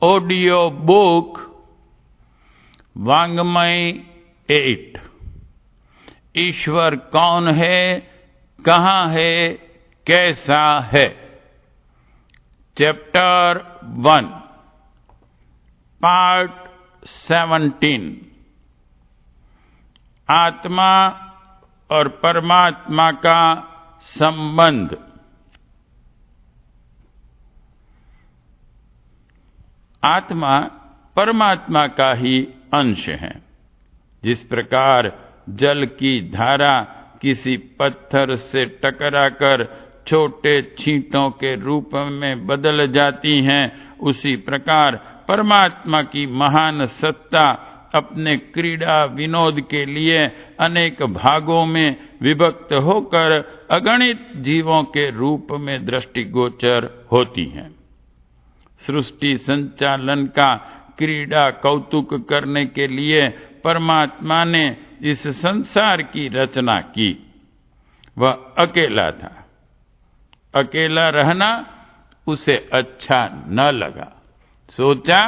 Audio book वांग्मय 8। ईश्वर कौन है, कहाँ है, कैसा है। Chapter 1 part 17। आत्मा और परमात्मा का संबंध। आत्मा परमात्मा का ही अंश है। जिस प्रकार जल की धारा किसी पत्थर से टकराकर छोटे छींटों के रूप में बदल जाती हैं, उसी प्रकार परमात्मा की महान सत्ता अपने क्रीड़ा विनोद के लिए अनेक भागों में विभक्त होकर अगणित जीवों के रूप में दृष्टिगोचर होती हैं। सृष्टि संचालन का क्रीड़ा कौतुक करने के लिए परमात्मा ने इस संसार की रचना की। वह अकेला था। अकेला रहना उसे अच्छा न लगा। सोचा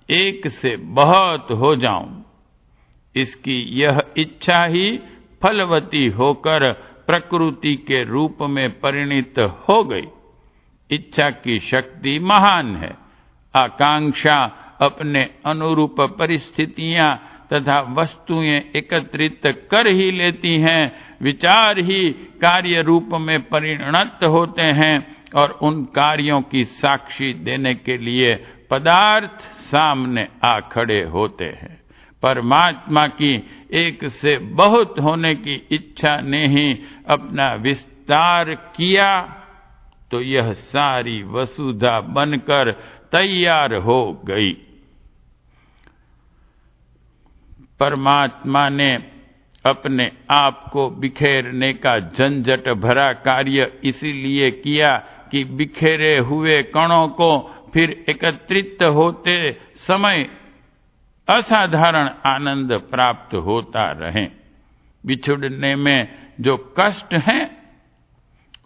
एक से बहुत हो जाऊं। इसकी यह इच्छा ही फलवती होकर प्रकृति के रूप में परिणित हो गई। इच्छा की शक्ति महान है। आकांक्षा अपने अनुरूप परिस्थितियां तथा वस्तुएं एकत्रित कर ही लेती हैं। विचार ही कार्य रूप में परिणत होते हैं और उन कार्यों की साक्षी देने के लिए पदार्थ सामने आ खड़े होते हैं। परमात्मा की एक से बहुत होने की इच्छा ने ही अपना विस्तार किया तो यह सारी वसुधा बनकर तैयार हो गई। परमात्मा ने अपने आप को बिखेरने का झंझट भरा कार्य इसीलिए किया कि बिखेरे हुए कणों को फिर एकत्रित होते समय असाधारण आनंद प्राप्त होता रहे। बिछुड़ने में जो कष्ट है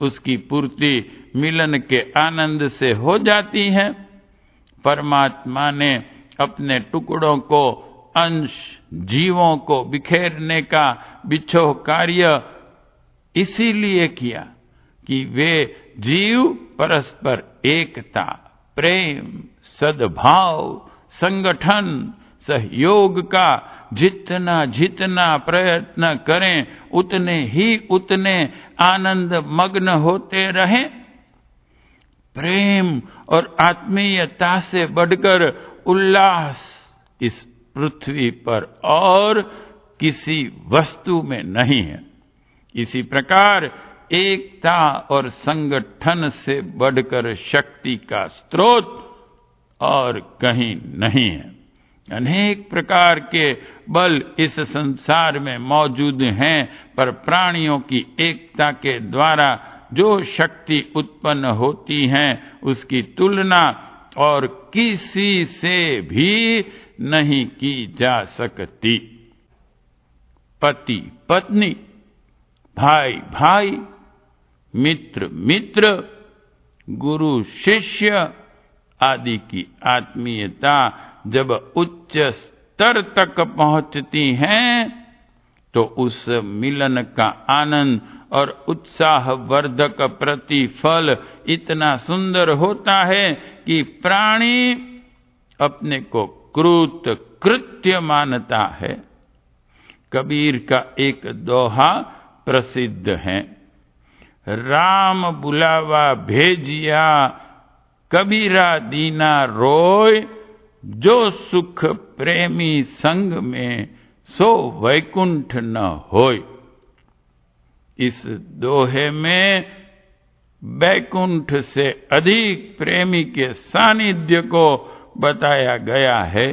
उसकी पूर्ति मिलन के आनंद से हो जाती है। परमात्मा ने अपने टुकड़ों को, अंश जीवों को बिखेरने का बिछोह कार्य इसीलिए किया कि वे जीव परस्पर एकता, प्रेम, सद्भाव, संगठन, सहयोग का जितना जितना प्रयत्न करें उतने आनंद मग्न होते रहें। प्रेम और आत्मीयता से बढ़कर उल्लास इस पृथ्वी पर और किसी वस्तु में नहीं है। इसी प्रकार एकता और संगठन से बढ़कर शक्ति का स्रोत और कहीं नहीं है। अनेक प्रकार के बल इस संसार में मौजूद हैं, पर प्राणियों की एकता के द्वारा जो शक्ति उत्पन्न होती है उसकी तुलना और किसी से भी नहीं की जा सकती। पति पत्नी, भाई भाई, मित्र मित्र, गुरु शिष्य आदि की आत्मीयता जब उच्च स्तर तक पहुंचती हैं तो उस मिलन का आनंद और उत्साहवर्धक प्रतिफल इतना सुंदर होता है कि प्राणी अपने को कृत कृत्य मानता है। कबीर का एक दोहा प्रसिद्ध है। राम बुलावा भेजिया, कबीरा दीना रोय, जो सुख प्रेमी संग में सो वैकुंठ न होय। इस दोहे में वैकुंठ से अधिक प्रेमी के सानिध्य को बताया गया है।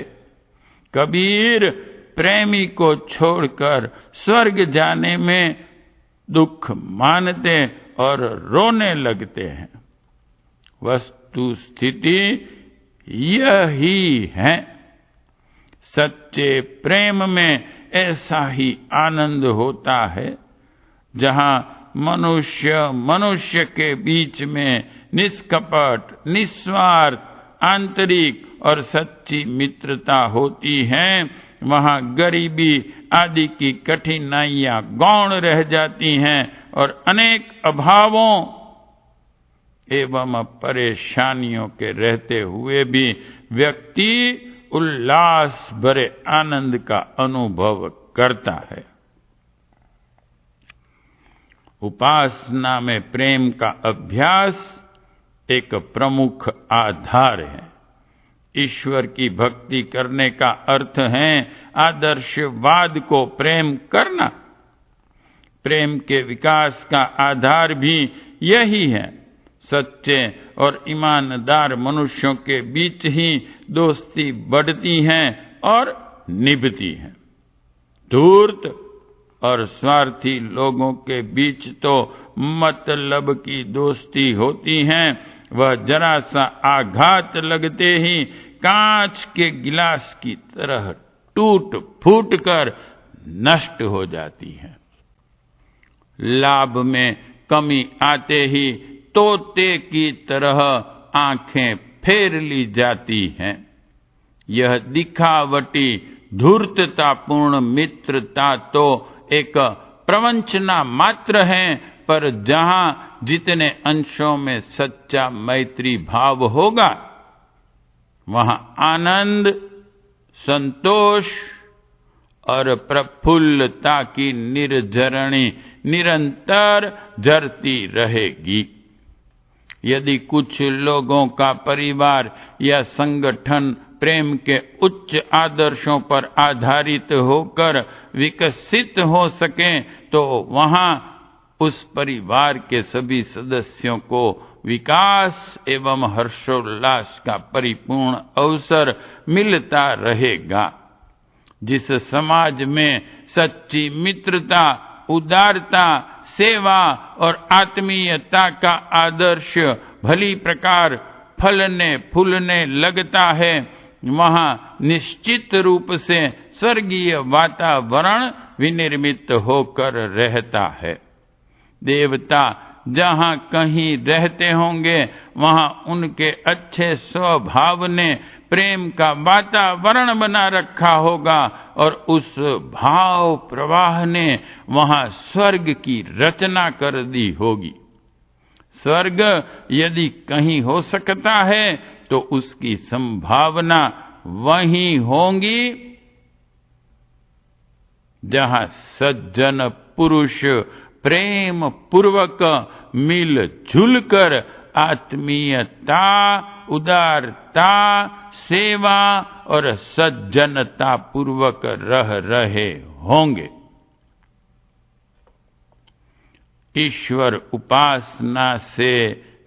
कबीर प्रेमी को छोड़कर स्वर्ग जाने में दुख मानते और रोने लगते हैं। वस्तु स्थिति यही है। सच्चे प्रेम में ऐसा ही आनंद होता है जहां मनुष्य के बीच में निष्कपट, निस्वार्थ, आंतरिक और सच्ची मित्रता होती है, वहां गरीबी आदि की कठिनाइयां गौण रह जाती हैं और अनेक अभावों एवं परेशानियों के रहते हुए भी व्यक्ति उल्लास भरे आनंद का अनुभव करता है। उपासना में प्रेम का अभ्यास एक प्रमुख आधार है। ईश्वर की भक्ति करने का अर्थ है आदर्शवाद को प्रेम करना। प्रेम के विकास का आधार भी यही है। सच्चे और ईमानदार मनुष्यों के बीच ही दोस्ती बढ़ती है और निभती है। धूर्त और स्वार्थी लोगों के बीच तो मतलब की दोस्ती होती है, वह जरा सा आघात लगते ही कांच के गिलास की तरह टूट फूट कर नष्ट हो जाती है। लाभ में कमी आते ही तोते की तरह आंखें फेर ली जाती हैं। यह दिखावटी धूर्ततापूर्ण मित्रता तो एक प्रवंचना मात्र है, पर जहां जितने अंशों में सच्चा मैत्री भाव होगा, वहां आनंद, संतोष और प्रफुल्लता की निर्झरणी निरंतर झरती रहेगी। यदि कुछ लोगों का परिवार या संगठन प्रेम के उच्च आदर्शों पर आधारित होकर विकसित हो सके, तो वहां उस परिवार के सभी सदस्यों को विकास एवं हर्षोल्लास का परिपूर्ण अवसर मिलता रहेगा। जिस समाज में सच्ची मित्रता, उदारता, सेवा और आत्मीयता का आदर्श भली प्रकार फलने फूलने लगता है, वहां निश्चित रूप से स्वर्गीय वातावरण विनिर्मित होकर रहता है। देवता जहां कहीं रहते होंगे, वहां उनके अच्छे स्वभाव ने प्रेम का वातावरण बना रखा होगा और उस भाव प्रवाह ने वहां स्वर्ग की रचना कर दी होगी। स्वर्ग यदि कहीं हो सकता है तो उसकी संभावना वहीं होगी जहां सज्जन पुरुष प्रेम पूर्वक मिलजुल कर आत्मीयता, उदारता, सेवा और सज्जनता पूर्वक रह रहे होंगे। ईश्वर उपासना से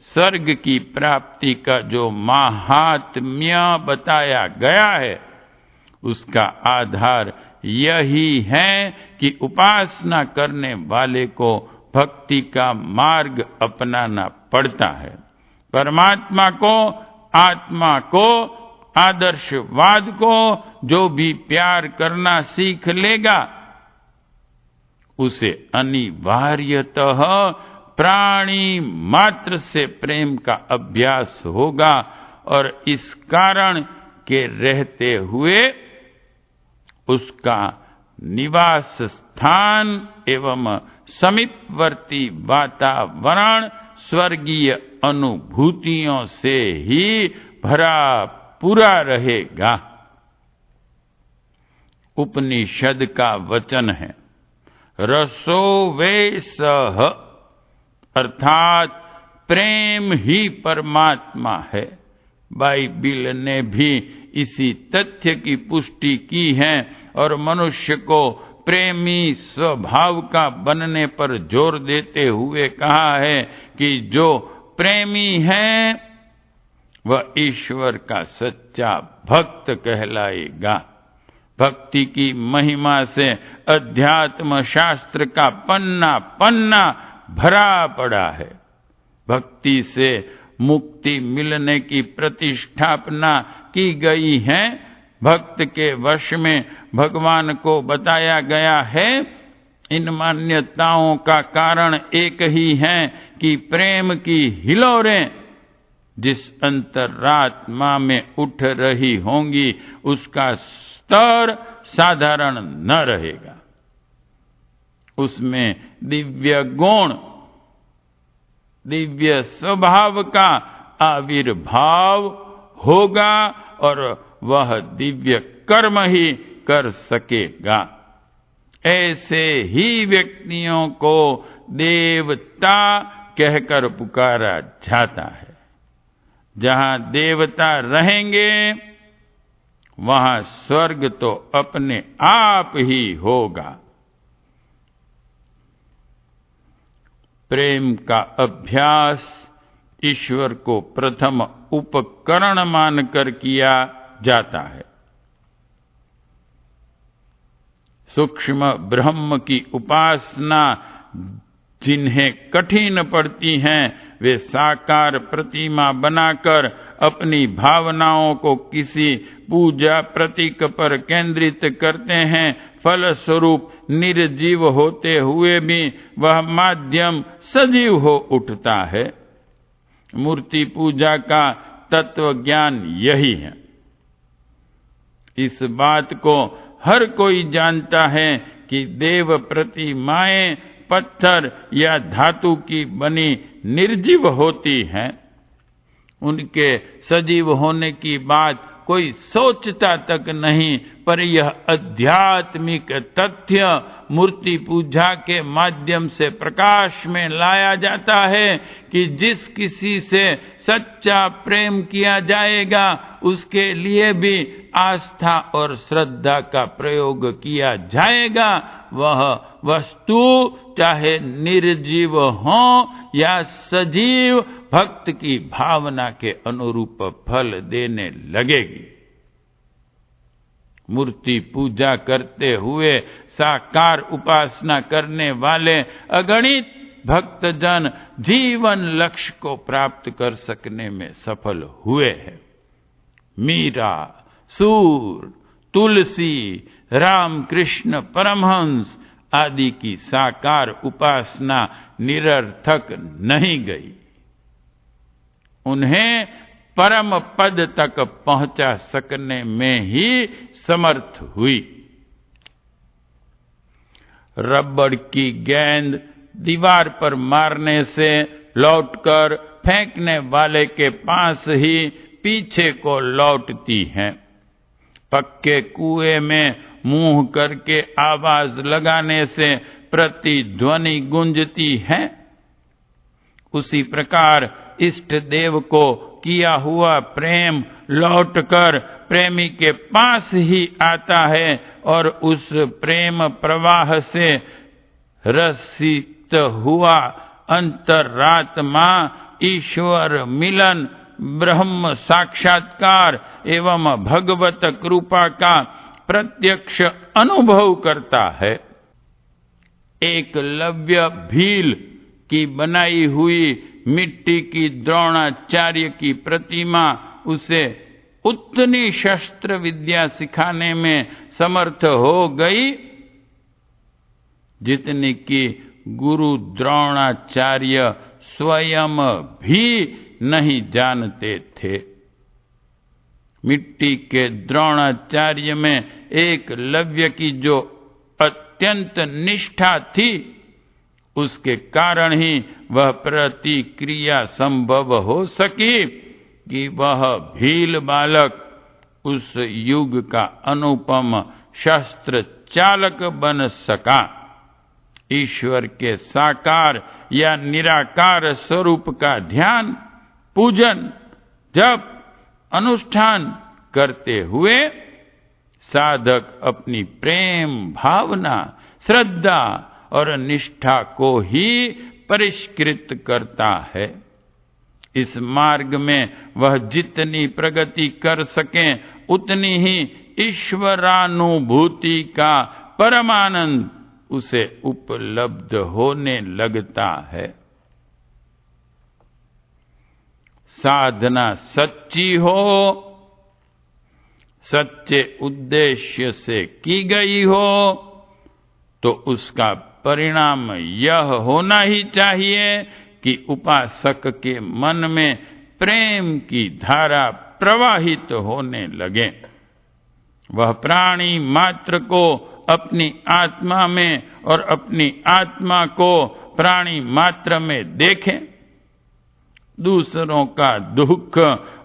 स्वर्ग की प्राप्ति का जो महात्म्य बताया गया है, उसका आधार यही है कि उपासना करने वाले को भक्ति का मार्ग अपनाना पड़ता है। परमात्मा को, आत्मा को, आदर्शवाद को जो भी प्यार करना सीख लेगा, उसे अनिवार्यतः प्राणी मात्र से प्रेम का अभ्यास होगा और इस कारण के रहते हुए उसका निवास स्थान एवं समीपवर्ती वातावरण स्वर्गीय अनुभूतियों से ही भरा पूरा रहेगा। उपनिषद का वचन है, रसो वे सह, अर्थात प्रेम ही परमात्मा है। बाइबिल ने भी इसी तथ्य की पुष्टि की है और मनुष्य को प्रेमी स्वभाव का बनने पर जोर देते हुए कहा है कि जो प्रेमी है वह ईश्वर का सच्चा भक्त कहलाएगा। भक्ति की महिमा से अध्यात्म शास्त्र का पन्ना पन्ना भरा पड़ा है। भक्ति से मुक्ति मिलने की प्रतिष्ठापना की गई है। भक्त के वश में भगवान को बताया गया है। इन मान्यताओं का कारण एक ही है कि प्रेम की हिलोरें जिस अंतरात्मा में उठ रही होंगी उसका स्तर साधारण न रहेगा। उसमें दिव्य गुण, दिव्य स्वभाव का आविर्भाव होगा और वह दिव्य कर्म ही कर सकेगा। ऐसे ही व्यक्तियों को देवता कहकर पुकारा जाता है। जहां देवता रहेंगे वहां स्वर्ग तो अपने आप ही होगा। प्रेम का अभ्यास ईश्वर को प्रथम उपकरण मानकर किया जाता है। सूक्ष्म ब्रह्म की उपासना जिन्हें कठिन पड़ती हैं, वे साकार प्रतिमा बनाकर अपनी भावनाओं को किसी पूजा प्रतीक पर केंद्रित करते हैं। फलस्वरूप निर्जीव होते हुए भी वह माध्यम सजीव हो उठता है। मूर्ति पूजा का तत्व ज्ञान यही है। इस बात को हर कोई जानता है कि देव प्रतिमाएं पत्थर या धातु की बनी निर्जीव होती हैं। उनके सजीव होने की बात कोई सोचता तक नहीं, पर यह आध्यात्मिक तथ्य मूर्ति पूजा के माध्यम से प्रकाश में लाया जाता है कि जिस किसी से सच्चा प्रेम किया जाएगा उसके लिए भी आस्था और श्रद्धा का प्रयोग किया जाएगा। वह वस्तु चाहे निर्जीव हो या सजीव, भक्त की भावना के अनुरूप फल देने लगेगी। मूर्ति पूजा करते हुए साकार उपासना करने वाले अगणित भक्तजन जीवन लक्ष्य को प्राप्त कर सकने में सफल हुए हैं। मीरा, सूर, तुलसी, रामकृष्ण परमहंस आदि की साकार उपासना निरर्थक नहीं गई। उन्हें परम पद तक पहुंचा सकने में ही समर्थ हुई। रबड़ की गेंद दीवार पर मारने से लौटकर फेंकने वाले के पास ही पीछे को लौटती है। पक्के कुएं में मुंह करके आवाज लगाने से प्रतिध्वनि गूंजती है। उसी प्रकार इष्ट देव को किया हुआ प्रेम लौटकर प्रेमी के पास ही आता है और उस प्रेम प्रवाह से रसित हुआ अंतरात्मा ईश्वर मिलन, ब्रह्म साक्षात्कार एवं भगवत कृपा का प्रत्यक्ष अनुभव करता है। एकलव्य भील की बनाई हुई मिट्टी की द्रोणाचार्य की प्रतिमा उसे उतनी शस्त्र विद्या सिखाने में समर्थ हो गई जितनी कि गुरु द्रोणाचार्य स्वयं भी नहीं जानते थे। मिट्टी के द्रोणाचार्य में एकलव्य की जो अत्यंत निष्ठा थी, उसके कारण ही वह प्रतिक्रिया संभव हो सकी कि वह भील बालक उस युग का अनुपम शस्त्र चालक बन सका। ईश्वर के साकार या निराकार स्वरूप का ध्यान, पूजन, जप, अनुष्ठान करते हुए साधक अपनी प्रेम भावना, श्रद्धा और निष्ठा को ही परिष्कृत करता है। इस मार्ग में वह जितनी प्रगति कर सके उतनी ही ईश्वरानुभूति का परमानंद उसे उपलब्ध होने लगता है। साधना सच्ची हो, सच्चे उद्देश्य से की गई हो तो उसका परिणाम यह होना ही चाहिए कि उपासक के मन में प्रेम की धारा प्रवाहित होने लगे। वह प्राणी मात्र को अपनी आत्मा में और अपनी आत्मा को प्राणी मात्र में देखें। दूसरों का दुख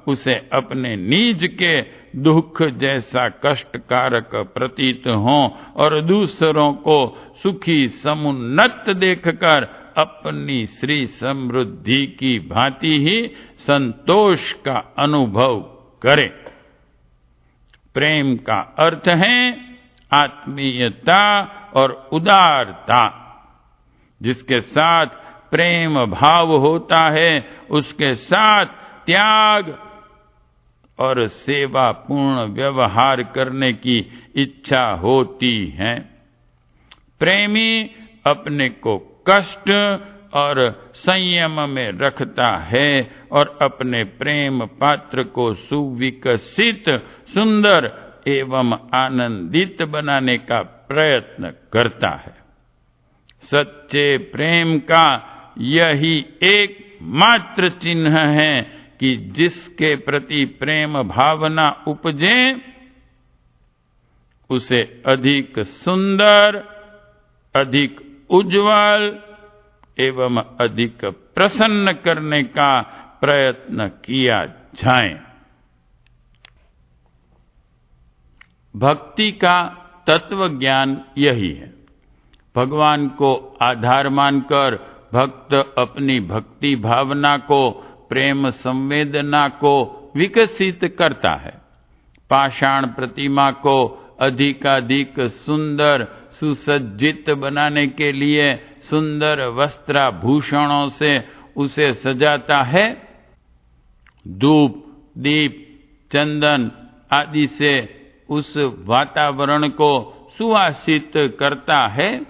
उसे अपने निज के दुख जैसा कष्टकारक प्रतीत हो और दूसरों को सुखी समुन्नत देखकर अपनी श्री समृद्धि की भांति ही संतोष का अनुभव करे। प्रेम का अर्थ है आत्मीयता और उदारता। जिसके साथ प्रेम भाव होता है उसके साथ त्याग और सेवा पूर्ण व्यवहार करने की इच्छा होती है। प्रेमी अपने को कष्ट और संयम में रखता है और अपने प्रेम पात्र को सुविकसित, सुंदर एवं आनंदित बनाने का प्रयत्न करता है। सच्चे प्रेम का यही एकमात्र चिन्ह है कि जिसके प्रति प्रेम भावना उपजे उसे अधिक सुंदर, अधिक उज्जवल एवं अधिक प्रसन्न करने का प्रयत्न किया जाए। भक्ति का तत्व ज्ञान यही है। भगवान को आधार मानकर भक्त अपनी भक्ति भावना को, प्रेम संवेदना को विकसित करता है। पाषाण प्रतिमा को अधिकाधिक सुंदर सुसज्जित बनाने के लिए सुंदर वस्त्राभूषणों से उसे सजाता है। धूप, दीप, चंदन आदि से उस वातावरण को सुवासित करता है।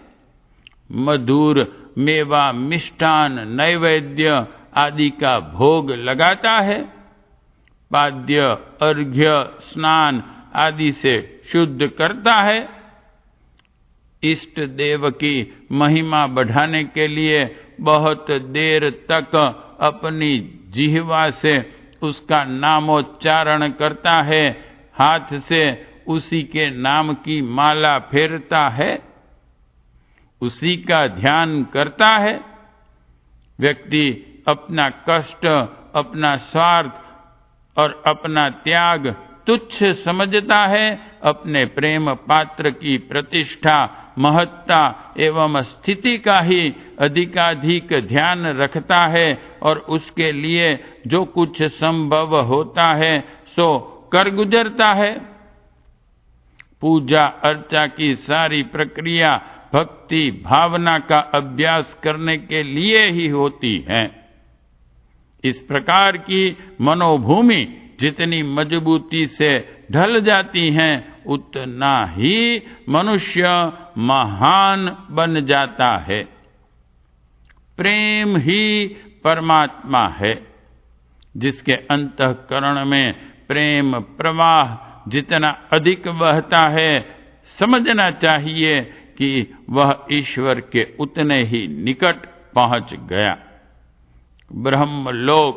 मधुर मेवा, मिष्टान, नैवेद्य आदि का भोग लगाता है। पाद्य, अर्घ्य, स्नान आदि से शुद्ध करता है। इष्ट देव की महिमा बढ़ाने के लिए बहुत देर तक अपनी जिह्वा से उसका नामोच्चारण करता है। हाथ से उसी के नाम की माला फेरता है, उसी का ध्यान करता है। व्यक्ति अपना कष्ट, अपना स्वार्थ और अपना त्याग तुच्छ समझता है। अपने प्रेम पात्र की प्रतिष्ठा, महत्ता एवं स्थिति का ही अधिकाधिक ध्यान रखता है और उसके लिए जो कुछ संभव होता है सो कर गुजरता है। पूजा अर्चा की सारी प्रक्रिया भक्ति भावना का अभ्यास करने के लिए ही होती है। इस प्रकार की मनोभूमि जितनी मजबूती से ढल जाती है उतना ही मनुष्य महान बन जाता है। प्रेम ही परमात्मा है। जिसके अंतःकरण में प्रेम प्रवाह जितना अधिक बहता है, समझना चाहिए कि वह ईश्वर के उतने ही निकट पहुंच गया। ब्रह्म लोक,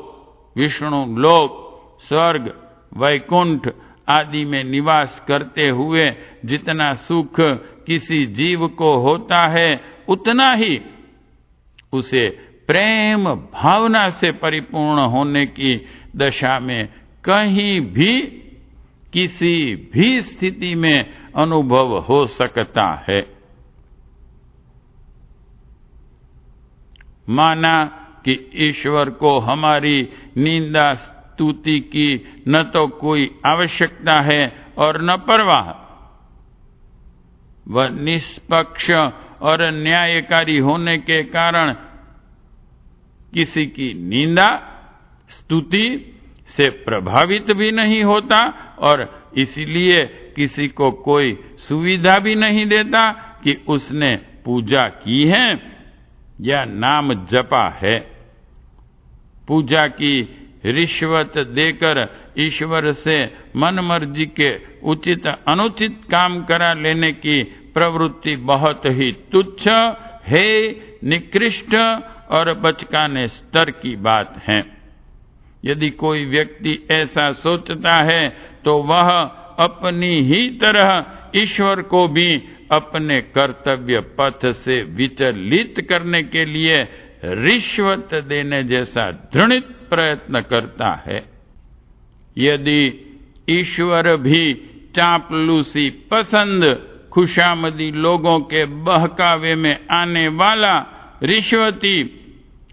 विष्णु लोक, स्वर्ग, वैकुंठ आदि में निवास करते हुए जितना सुख किसी जीव को होता है उतना ही उसे प्रेम भावना से परिपूर्ण होने की दशा में कहीं भी किसी भी स्थिति में अनुभव हो सकता है। माना कि ईश्वर को हमारी निंदा स्तुति की न तो कोई आवश्यकता है और न परवाह। वह निष्पक्ष और न्यायकारी होने के कारण किसी की निंदा स्तुति से प्रभावित भी नहीं होता और इसलिए किसी को कोई सुविधा भी नहीं देता कि उसने पूजा की है या नाम जपा है। पूजा की रिश्वत देकर ईश्वर से मनमर्जी के उचित अनुचित काम करा लेने की प्रवृत्ति बहुत ही तुच्छ है, निकृष्ट और बचकाने स्तर की बात है। यदि कोई व्यक्ति ऐसा सोचता है तो वह अपनी ही तरह ईश्वर को भी अपने कर्तव्य पथ से विचलित करने के लिए रिश्वत देने जैसा दृढ़ प्रयत्न करता है। यदि ईश्वर भी चापलूसी पसंद, खुशामदी लोगों के बहकावे में आने वाला, रिश्वती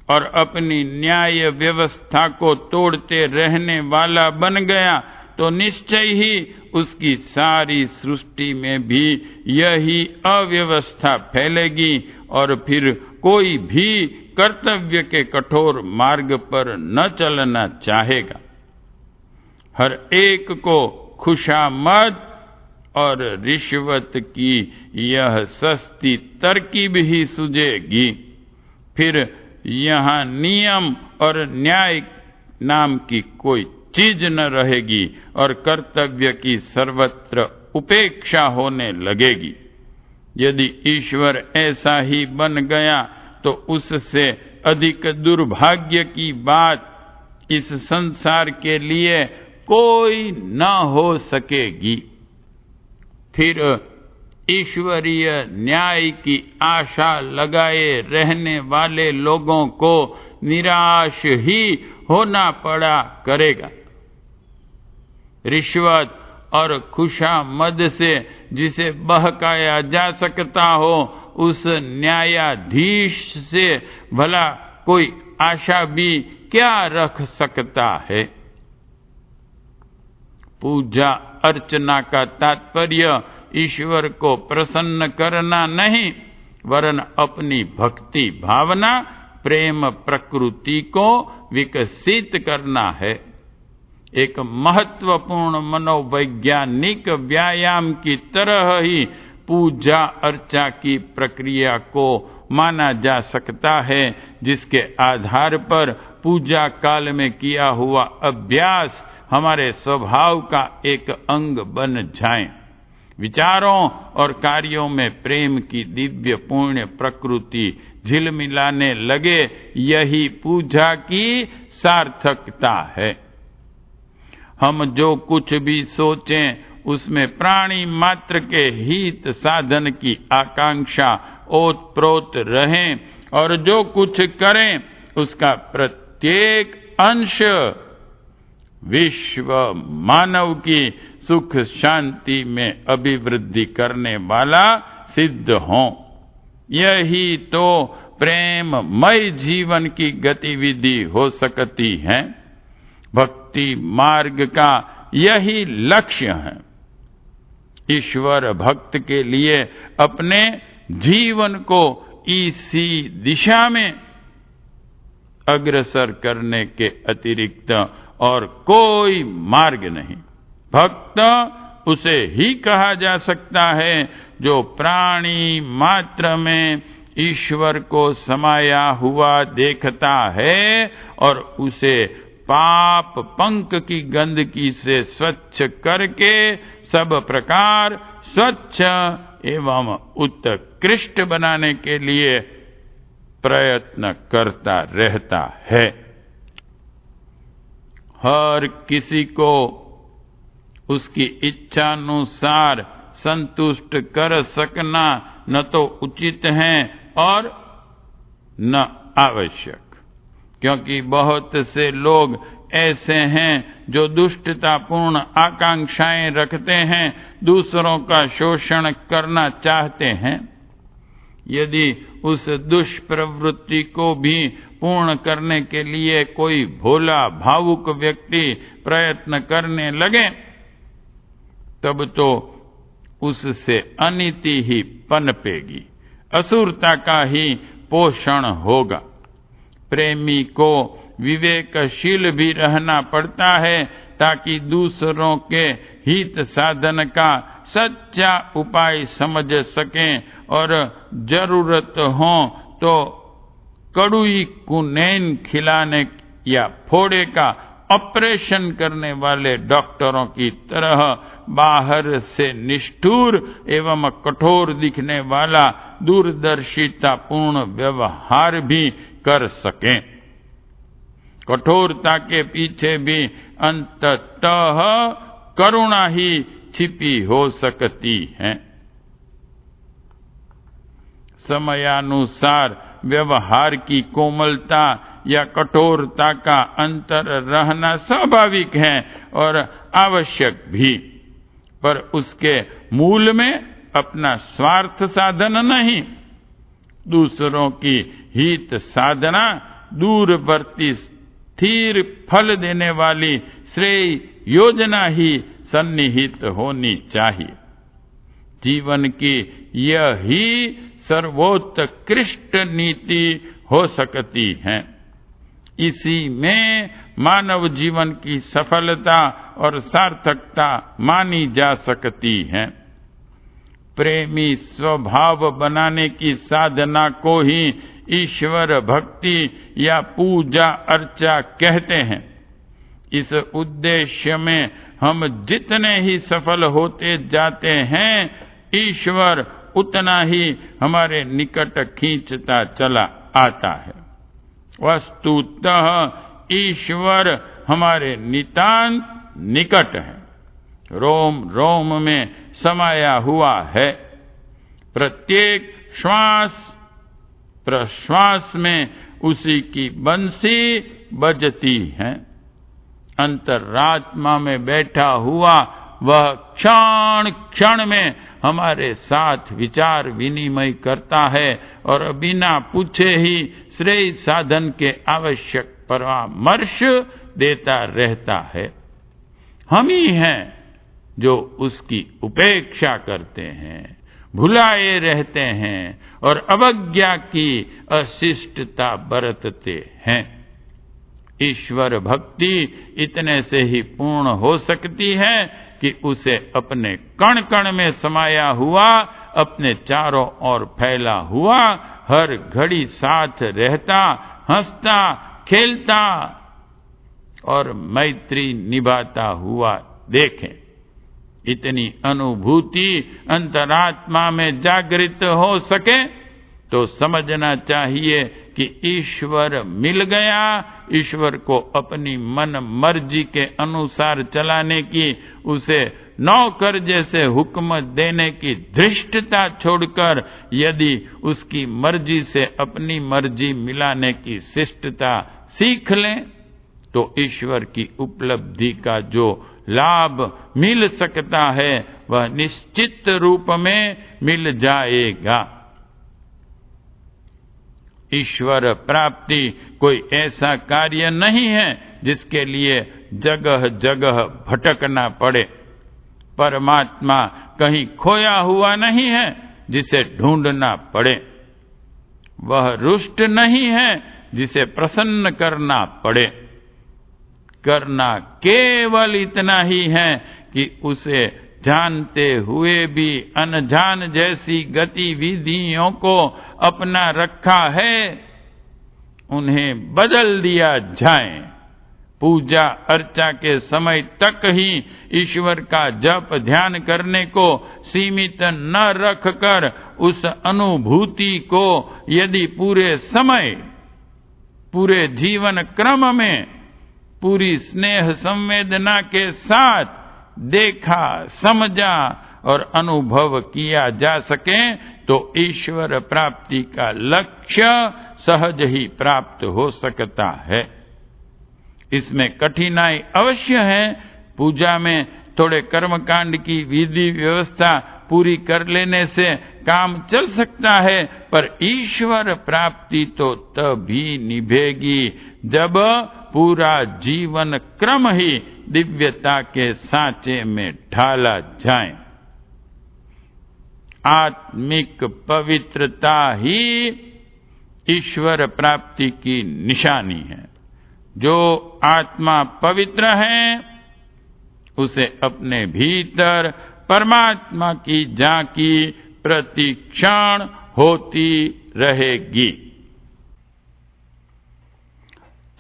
और अपनी न्याय व्यवस्था को तोड़ते रहने वाला बन गया तो निश्चय ही उसकी सारी सृष्टि में भी यही अव्यवस्था फैलेगी और फिर कोई भी कर्तव्य के कठोर मार्ग पर न चलना चाहेगा। हर एक को खुशामद और रिश्वत की यह सस्ती तरकीब ही सूझेगी। फिर यहाँ नियम और न्याय नाम की कोई चीज न रहेगी और कर्तव्य की सर्वत्र उपेक्षा होने लगेगी। यदि ईश्वर ऐसा ही बन गया तो उससे अधिक दुर्भाग्य की बात इस संसार के लिए कोई न हो सकेगी। फिर ईश्वरीय न्याय की आशा लगाए रहने वाले लोगों को निराश ही होना पड़ा करेगा। रिश्वत और खुशामद से जिसे बहकाया जा सकता हो, उस न्यायाधीश से भला कोई आशा भी क्या रख सकता है। पूजा अर्चना का तात्पर्य ईश्वर को प्रसन्न करना नहीं, वरन अपनी भक्ति भावना, प्रेम प्रकृति को विकसित करना है। एक महत्वपूर्ण मनोवैज्ञानिक व्यायाम की तरह ही पूजा अर्चा की प्रक्रिया को माना जा सकता है, जिसके आधार पर पूजा काल में किया हुआ अभ्यास हमारे स्वभाव का एक अंग बन जाए। विचारों और कार्यों में प्रेम की दिव्य पुण्य प्रकृति झिलमिलाने लगे, यही पूजा की सार्थकता है। हम जो कुछ भी सोचें उसमें प्राणी मात्र के हित साधन की आकांक्षा ओतप्रोत रहे और जो कुछ करें उसका प्रत्येक अंश विश्व मानव की सुख शांति में अभिवृद्धि करने वाला सिद्ध हो। यही तो प्रेममय जीवन की गतिविधि हो सकती है। भक्ति मार्ग का यही लक्ष्य है। ईश्वर भक्त के लिए अपने जीवन को इसी दिशा में अग्रसर करने के अतिरिक्त और कोई मार्ग नहीं। भक्त उसे ही कहा जा सकता है जो प्राणी मात्र में ईश्वर को समाया हुआ देखता है और उसे पाप पंक की गंदगी से स्वच्छ करके सब प्रकार स्वच्छ एवं उत्कृष्ट बनाने के लिए प्रयत्न करता रहता है। हर किसी को उसकी इच्छानुसार संतुष्ट कर सकना न तो उचित है और न आवश्यक, क्योंकि बहुत से लोग ऐसे हैं जो दुष्टतापूर्ण आकांक्षाएं रखते हैं, दूसरों का शोषण करना चाहते हैं। यदि उस दुष्प्रवृत्ति को भी पूर्ण करने के लिए कोई भोला भावुक व्यक्ति प्रयत्न करने लगे, तब तो उससे अनीति ही पनपेगी, असुरता का ही पोषण होगा। प्रेमी को विवेकशील भी रहना पड़ता है ताकि दूसरों के हित साधन का सच्चा उपाय समझ सकें और जरूरत हो तो कड़ुई कुनैन खिलाने या फोड़े का ऑपरेशन करने वाले डॉक्टरों की तरह बाहर से निष्ठुर एवं कठोर दिखने वाला दूरदर्शितापूर्ण व्यवहार भी कर सकें। कठोरता के पीछे भी अंततः करुणा ही छिपी हो सकती है। समयानुसार व्यवहार की कोमलता या कठोरता का अंतर रहना स्वाभाविक है और आवश्यक भी, पर उसके मूल में अपना स्वार्थ साधन नहीं, दूसरों की हित साधना, दूरवर्ती स्थिर फल देने वाली श्रेय योजना ही सन्निहित होनी चाहिए। जीवन की यही सर्वोत्कृष्ट नीति हो सकती है। इसी में मानव जीवन की सफलता और सार्थकता मानी जा सकती है। प्रेमी स्वभाव बनाने की साधना को ही ईश्वर भक्ति या पूजा अर्चा कहते हैं। इस उद्देश्य में हम जितने ही सफल होते जाते हैं, ईश्वर उतना ही हमारे निकट खींचता चला आता है। वस्तुतः ईश्वर हमारे नितांत निकट है, रोम रोम में समाया हुआ है। प्रत्येक श्वास प्रश्वास में उसी की बंसी बजती है। अंतरात्मा में बैठा हुआ वह क्षण क्षण में हमारे साथ विचार विनिमय करता है और बिना पूछे ही श्रेय साधन के आवश्यक परामर्श देता रहता है। हम ही हैं जो उसकी उपेक्षा करते हैं, भुलाए रहते हैं और अवज्ञा की अशिष्टता बरतते हैं। ईश्वर भक्ति इतने से ही पूर्ण हो सकती है कि उसे अपने कण कण में समाया हुआ, अपने चारों ओर फैला हुआ, हर घड़ी साथ रहता, हंसता, खेलता और मैत्री निभाता हुआ देखें। इतनी अनुभूति अंतरात्मा में जागृत हो सके तो समझना चाहिए कि ईश्वर मिल गया। ईश्वर को अपनी मन मर्जी के अनुसार चलाने की, उसे नौकर जैसे हुक्म देने की धृष्टता छोड़कर यदि उसकी मर्जी से अपनी मर्जी मिलाने की शिष्टता सीख लें तो ईश्वर की उपलब्धि का जो लाभ मिल सकता है वह निश्चित रूप में मिल जाएगा। ईश्वर प्राप्ति कोई ऐसा कार्य नहीं है जिसके लिए जगह जगह भटकना पड़े। परमात्मा कहीं खोया हुआ नहीं है जिसे ढूंढना पड़े। वह रुष्ट नहीं है जिसे प्रसन्न करना पड़े। करना केवल इतना ही है कि उसे जानते हुए भी अनजान जैसी गतिविधियों को अपना रखा है, उन्हें बदल दिया जाए। पूजा अर्चा के समय तक ही ईश्वर का जप ध्यान करने को सीमित न रखकर उस अनुभूति को यदि पूरे समय, पूरे जीवन क्रम में पूरी स्नेह संवेदना के साथ देखा, समझा और अनुभव किया जा सके तो ईश्वर प्राप्ति का लक्ष्य सहज ही प्राप्त हो सकता है। इसमें कठिनाई अवश्य है। पूजा में थोड़े कर्मकांड की विधि व्यवस्था पूरी कर लेने से काम चल सकता है, पर ईश्वर प्राप्ति तो तभी निभेगी जब पूरा जीवन क्रम ही दिव्यता के सांचे में ढाला जाए। आत्मिक पवित्रता ही ईश्वर प्राप्ति की निशानी है। जो आत्मा पवित्र है उसे अपने भीतर परमात्मा की झांकी प्रति क्षण होती रहेगी।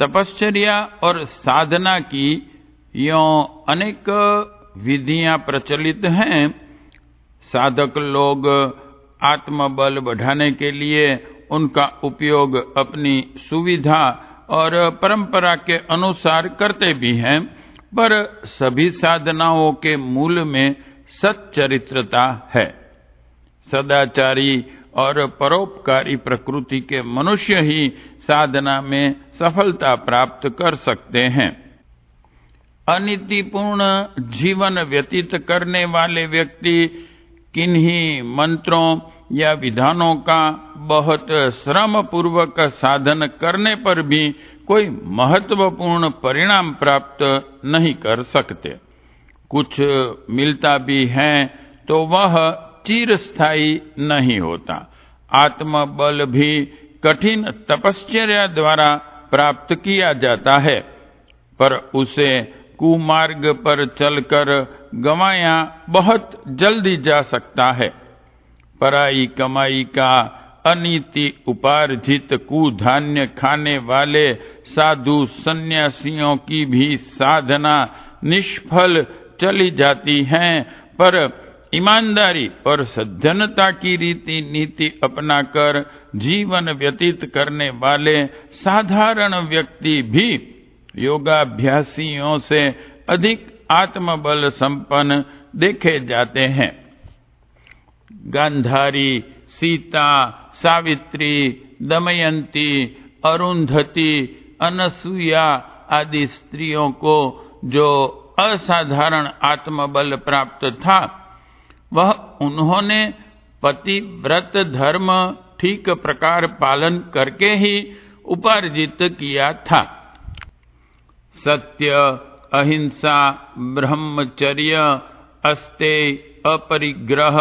तपश्चर्या और साधना की यों अनेक विधियां प्रचलित हैं। साधक लोग आत्मबल बढ़ाने के लिए उनका उपयोग अपनी सुविधा और परंपरा के अनुसार करते भी हैं, पर सभी साधनाओं के मूल में सच्चरित्रता है। सदाचारी और परोपकारी प्रकृति के मनुष्य ही साधना में सफलता प्राप्त कर सकते हैं। अनीतिपूर्ण जीवन व्यतीत करने वाले व्यक्ति किन्हीं मंत्रों या विधानों का बहुत श्रम पूर्वक साधन करने पर भी कोई महत्वपूर्ण परिणाम प्राप्त नहीं कर सकते। कुछ मिलता भी है तो वह चिरस्थायी नहीं होता। आत्मबल भी कठिन तपश्चर्या द्वारा प्राप्त किया जाता है, पर उसे कुमार्ग पर चलकर गंवाया बहुत जल्दी जा सकता है। पराई कमाई का अनीति उपार्जित कुधान्य खाने वाले साधु सन्यासियों की भी साधना निष्फल चली जाती है, पर ईमानदारी और सज्जनता की रीति नीति अपनाकर जीवन व्यतीत करने वाले साधारण व्यक्ति भी योगाभ्यासियों से अधिक आत्मबल संपन्न देखे जाते हैं। गांधारी, सीता, सावित्री, दमयंती, अरुंधति, अनसुया आदि स्त्रियों को जो असाधारण आत्मबल प्राप्त था, वह उन्होंने पतिव्रत धर्म ठीक प्रकार पालन करके ही उपार्जित किया था। सत्य, अहिंसा, ब्रह्मचर्य, अस्तेय, अपरिग्रह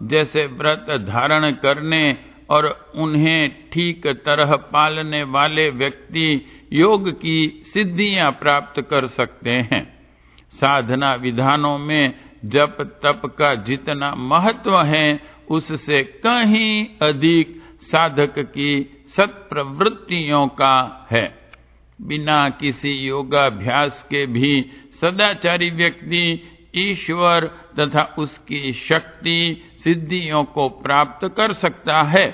जैसे व्रत धारण करने और उन्हें ठीक तरह पालने वाले व्यक्ति योग की सिद्धियां प्राप्त कर सकते हैं। साधना विधानों में जप तप का जितना महत्व है, उससे कहीं अधिक साधक की सत्प्रवृत्तियों का है। बिना किसी योगाभ्यास के भी सदाचारी व्यक्ति ईश्वर तथा उसकी शक्ति सिद्धियों को प्राप्त कर सकता है,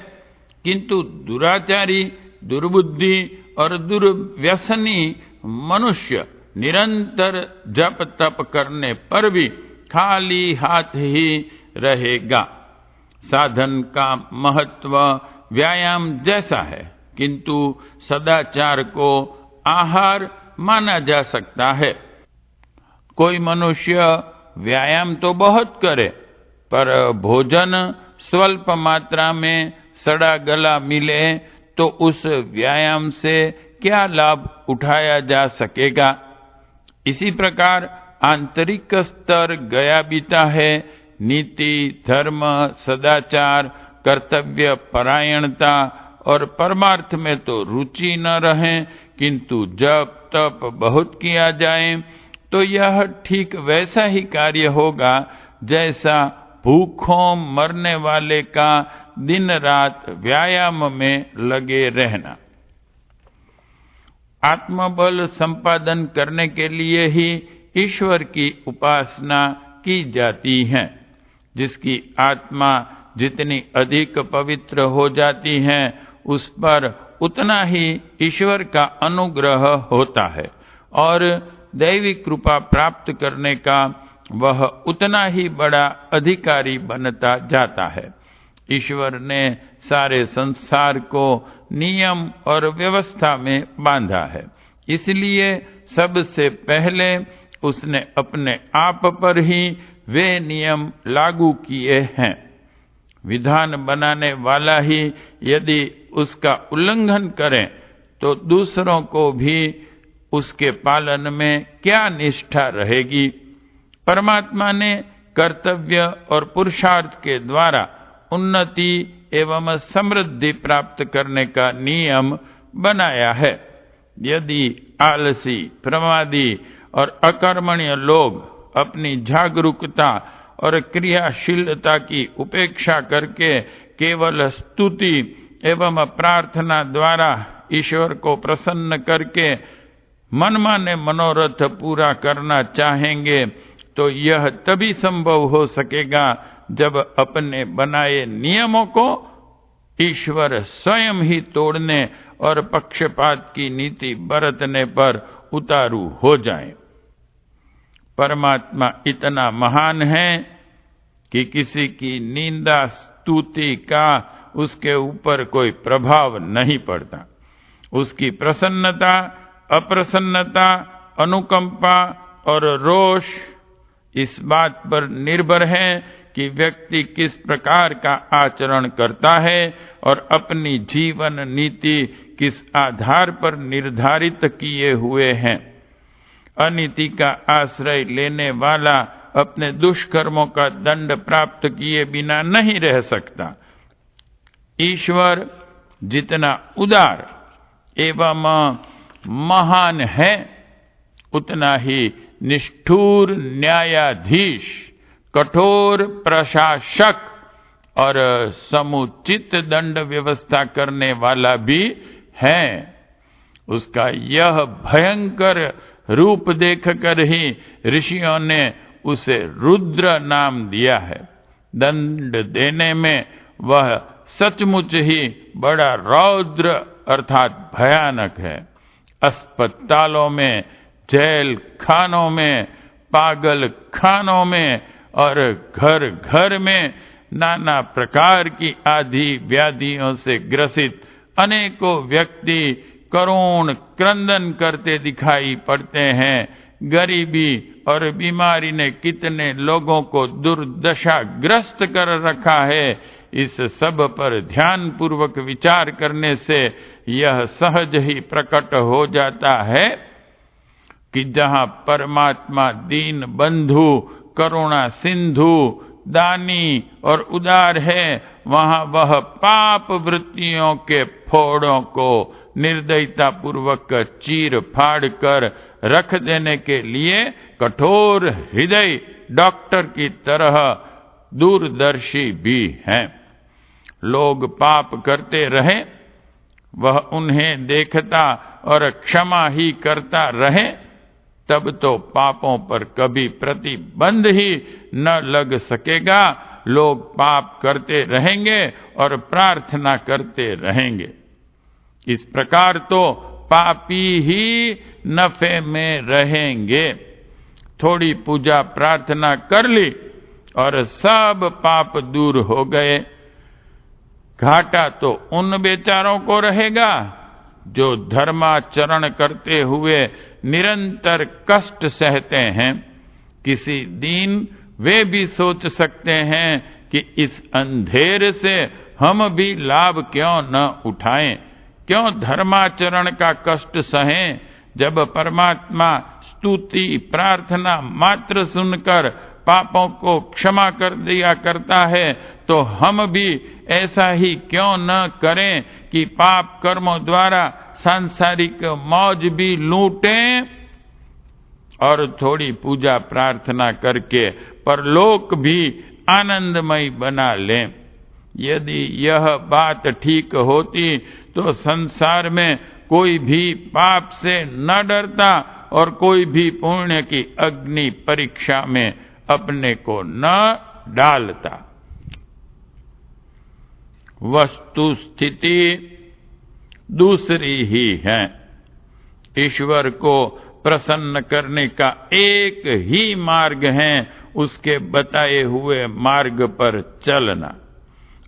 किंतु दुराचारी, दुर्बुद्धि और दुर्व्यसनी मनुष्य निरंतर जप तप करने पर भी खाली हाथ ही रहेगा। साधन का महत्व व्यायाम जैसा है, किंतु सदाचार को आहार माना जा सकता है। कोई मनुष्य व्यायाम तो बहुत करे, पर भोजन स्वल्प मात्रा में सड़ा गला मिले तो उस व्यायाम से क्या लाभ उठाया जा सकेगा। इसी प्रकार आंतरिक स्तर गया बीता है। नीति, धर्म, सदाचार, कर्तव्य परायणता और परमार्थ में तो रुचि न रहे, किंतु जप तप बहुत किया जाए तो यह ठीक वैसा ही कार्य होगा जैसा भूखों मरने वाले का दिन रात व्यायाम में लगे रहना। आत्मबल संपादन करने के लिए ही ईश्वर की उपासना की जाती है। जिसकी आत्मा जितनी अधिक पवित्र हो जाती है, उस पर उतना ही ईश्वर का अनुग्रह होता है और दैवी कृपा प्राप्त करने का वह उतना ही बड़ा अधिकारी बनता जाता है। ईश्वर ने सारे संसार को नियम और व्यवस्था में बांधा है, इसलिए सबसे पहले उसने अपने आप पर ही वे नियम लागू किए हैं। विधान बनाने वाला ही यदि उसका उल्लंघन करे तो दूसरों को भी उसके पालन में क्या निष्ठा रहेगी। परमात्मा ने कर्तव्य और पुरुषार्थ के द्वारा उन्नति एवं समृद्धि प्राप्त करने का नियम बनाया है। यदि आलसी, प्रमादी और अकर्मण्य लोग अपनी जागरूकता और क्रियाशीलता की उपेक्षा करके केवल स्तुति एवं प्रार्थना द्वारा ईश्वर को प्रसन्न करके मनमाने मनोरथ पूरा करना चाहेंगे तो यह तभी संभव हो सकेगा जब अपने बनाए नियमों को ईश्वर स्वयं ही तोड़ने और पक्षपात की नीति बरतने पर उतारू हो जाएं। परमात्मा इतना महान है कि किसी की निंदा स्तुति का उसके ऊपर कोई प्रभाव नहीं पड़ता। उसकी प्रसन्नता, अप्रसन्नता, अनुकंपा और रोष इस बात पर निर्भर है कि व्यक्ति किस प्रकार का आचरण करता है और अपनी जीवन नीति किस आधार पर निर्धारित किए हुए हैं। अनीति का आश्रय लेने वाला अपने दुष्कर्मों का दंड प्राप्त किए बिना नहीं रह सकता। ईश्वर जितना उदार एवं महान है, उतना ही निष्ठुर न्यायाधीश, कठोर प्रशासक और समुचित दंड व्यवस्था करने वाला भी है। उसका यह भयंकर रूप देखकर ही ऋषियों ने उसे रुद्र नाम दिया है। दंड देने में वह सचमुच ही बड़ा रौद्र अर्थात भयानक है। अस्पतालों में, जेल खानों में, पागल खानों में और घर घर में नाना प्रकार की आदि व्याधियों से ग्रसित अनेकों व्यक्ति करुण क्रंदन करते दिखाई पड़ते हैं। गरीबी और बीमारी ने कितने लोगों को दुर्दशाग्रस्त कर रखा है। इस सब पर ध्यान पूर्वक विचार करने से यह सहज ही प्रकट हो जाता है कि जहां परमात्मा दीन बंधु, करुणा सिंधु, दानी और उदार है, वहां वह पाप वृत्तियों के फोड़ों को निर्दयता पूर्वक चीर फाड़ कर रख देने के लिए कठोर हृदय डॉक्टर की तरह दूरदर्शी भी हैं। लोग पाप करते रहे, वह उन्हें देखता और क्षमा ही करता रहे, तब तो पापों पर कभी प्रतिबंध ही न लग सकेगा। लोग पाप करते रहेंगे और प्रार्थना करते रहेंगे। इस प्रकार तो पापी ही नफे में रहेंगे। थोड़ी पूजा प्रार्थना कर ली और सब पाप दूर हो गए। घाटा तो उन बेचारों को रहेगा जो धर्माचरण करते हुए निरंतर कष्ट सहते हैं। किसी दिन वे भी सोच सकते हैं कि इस अंधेर से हम भी लाभ क्यों न उठाएं, क्यों धर्माचरण का कष्ट सहें। जब परमात्मा स्तुति प्रार्थना मात्र सुनकर पापों को क्षमा कर दिया करता है, तो हम भी ऐसा ही क्यों न करें कि पाप कर्मों द्वारा सांसारिक मौज भी लूटें और थोड़ी पूजा प्रार्थना करके परलोक भी आनंदमय बना लें। यदि यह बात ठीक होती तो संसार में कोई भी पाप से न डरता और कोई भी पुण्य की अग्नि परीक्षा में अपने को न डालता। वस्तु स्थिति दूसरी ही है। ईश्वर को प्रसन्न करने का एक ही मार्ग है, उसके बताए हुए मार्ग पर चलना।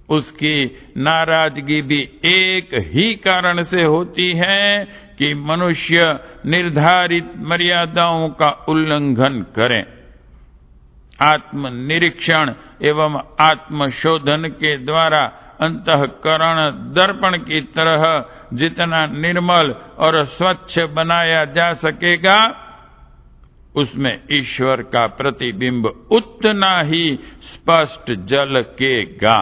उसकी नाराजगी भी एक ही कारण से होती है कि मनुष्य निर्धारित मर्यादाओं का उल्लंघन करे। आत्मनिरीक्षण एवं आत्मशोधन के द्वारा अंतःकरण दर्पण की तरह जितना निर्मल और स्वच्छ बनाया जा सकेगा, उसमें ईश्वर का प्रतिबिंब उतना ही स्पष्ट झलकेगा।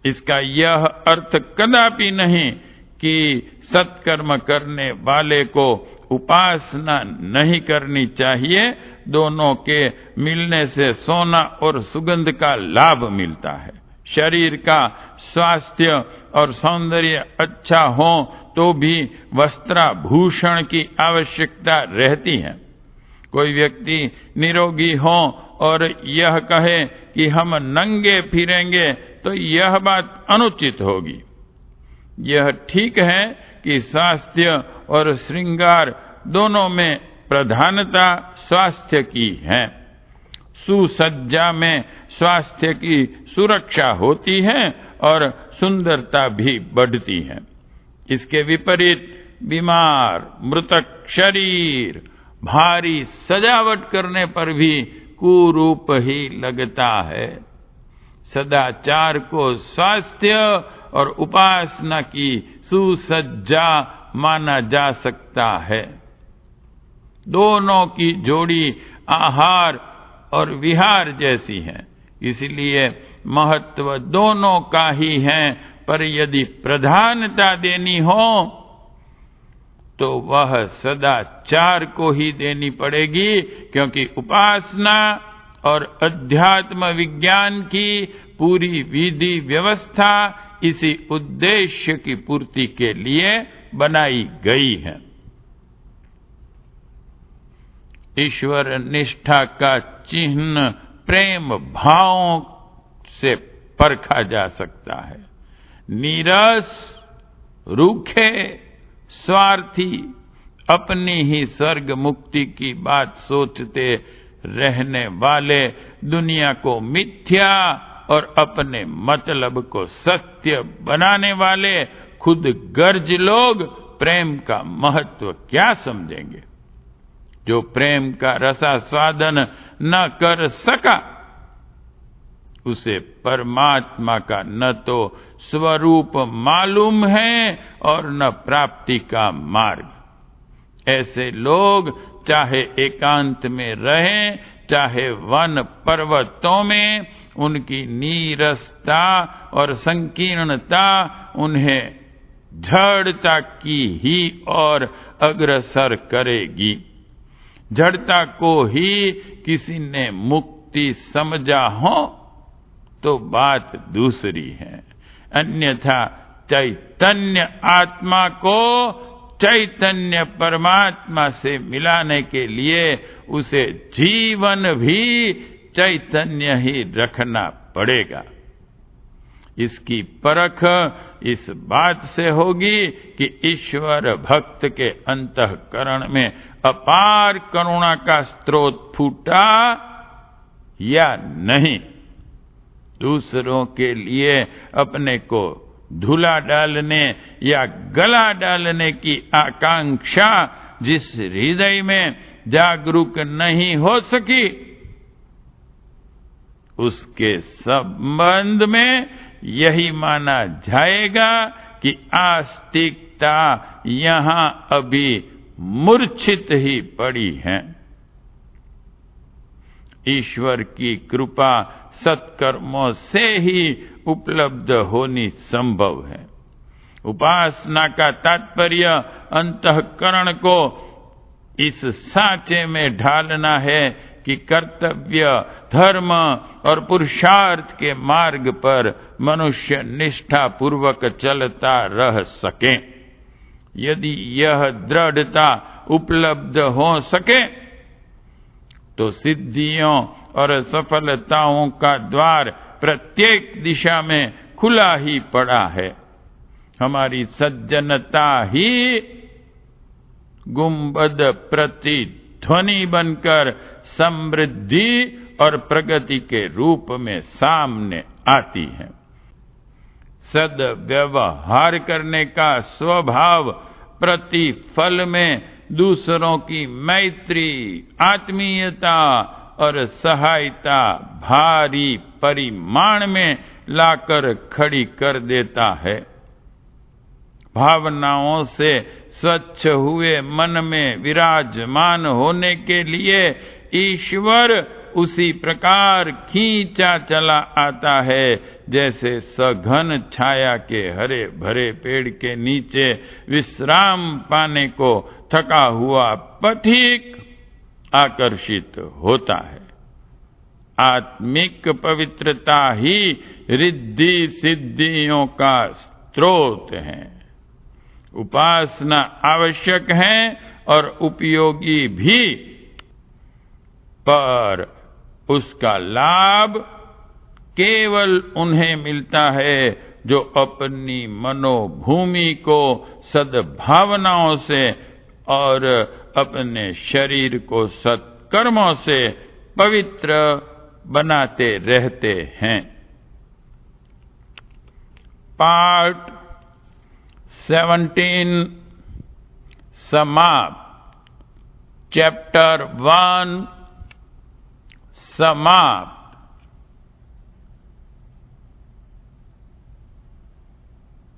इसका यह अर्थ कदापि नहीं कि सत्कर्म करने वाले को उपासना नहीं करनी चाहिए। दोनों के मिलने से सोना और सुगंध का लाभ मिलता है। शरीर का स्वास्थ्य और सौंदर्य अच्छा हो तो भी वस्त्राभूषण की आवश्यकता रहती है। कोई व्यक्ति निरोगी हो और यह कहे कि हम नंगे फिरेंगे तो यह बात अनुचित होगी। यह ठीक है कि स्वास्थ्य और श्रृंगार दोनों में प्रधानता स्वास्थ्य की है। सुसज्जा में स्वास्थ्य की सुरक्षा होती है और सुंदरता भी बढ़ती है। इसके विपरीत बीमार, मृतक शरीर भारी सजावट करने पर भी कुरूप ही लगता है। सदाचार को स्वास्थ्य और उपासना की सुसज्जा माना जा सकता है। दोनों की जोड़ी आहार और विहार जैसी है, इसलिए महत्व दोनों का ही है, पर यदि प्रधानता देनी हो तो वह सदाचार को ही देनी पड़ेगी, क्योंकि उपासना और अध्यात्म विज्ञान की पूरी विधि व्यवस्था इसी उद्देश्य की पूर्ति के लिए बनाई गई है। ईश्वर निष्ठा का चिन्ह प्रेम भावों से परखा जा सकता है। नीरस, रूखे, स्वार्थी, अपनी ही स्वर्ग मुक्ति की बात सोचते रहने वाले, दुनिया को मिथ्या और अपने मतलब को सत्य बनाने वाले खुद गर्ज लोग प्रेम का महत्व क्या समझेंगे? जो प्रेम का रसास्वादन न कर सका, उसे परमात्मा का न तो स्वरूप मालूम है और न प्राप्ति का मार्ग। ऐसे लोग चाहे एकांत में रहें, चाहे वन पर्वतों में, उनकी नीरसता और संकीर्णता उन्हें जड़ता की ही ओर अग्रसर करेगी। जड़ता को ही किसी ने मुक्ति समझा हो तो बात दूसरी है, अन्यथा चैतन्य आत्मा को चैतन्य परमात्मा से मिलाने के लिए उसे जीवन भी चैतन्य ही रखना पड़ेगा। इसकी परख इस बात से होगी कि ईश्वर भक्त के अंतःकरण में अपार करुणा का स्रोत फूटा या नहीं। दूसरों के लिए अपने को धुला डालने या गला डालने की आकांक्षा जिस हृदय में जागरूक नहीं हो सकी, उसके संबंध में यही माना जाएगा कि आस्तिकता यहां अभी मूर्छित ही पड़ी है। ईश्वर की कृपा सत्कर्मों से ही उपलब्ध होनी संभव है। उपासना का तात्पर्य अंतःकरण को इस सांचे में ढालना है कि कर्तव्य, धर्म और पुरुषार्थ के मार्ग पर मनुष्य निष्ठा पूर्वक चलता रह सके। यदि यह दृढ़ता उपलब्ध हो सके तो सिद्धियों और सफलताओं का द्वार प्रत्येक दिशा में खुला ही पड़ा है। हमारी सज्जनता ही गुंबद प्रतिध्वनि बनकर समृद्धि और प्रगति के रूप में सामने आती है। सद्व्यवहार करने का स्वभाव प्रतिफल में दूसरों की मैत्री, आत्मीयता और सहायता भारी परिमाण में लाकर खड़ी कर देता है। भावनाओं से स्वच्छ हुए मन में विराजमान होने के लिए ईश्वर उसी प्रकार खींचा चला आता है जैसे सघन छाया के हरे भरे पेड़ के नीचे विश्राम पाने को थका हुआ पथिक आकर्षित होता है। आत्मिक पवित्रता ही रिद्धि सिद्धियों का स्रोत है। उपासना आवश्यक है और उपयोगी भी, पर उसका लाभ केवल उन्हें मिलता है जो अपनी मनोभूमि को सद्भावनाओं से और अपने शरीर को सत्कर्मों से पवित्र बनाते रहते हैं। पार्ट 17 समाप्त। चैप्टर 1 समाप्त।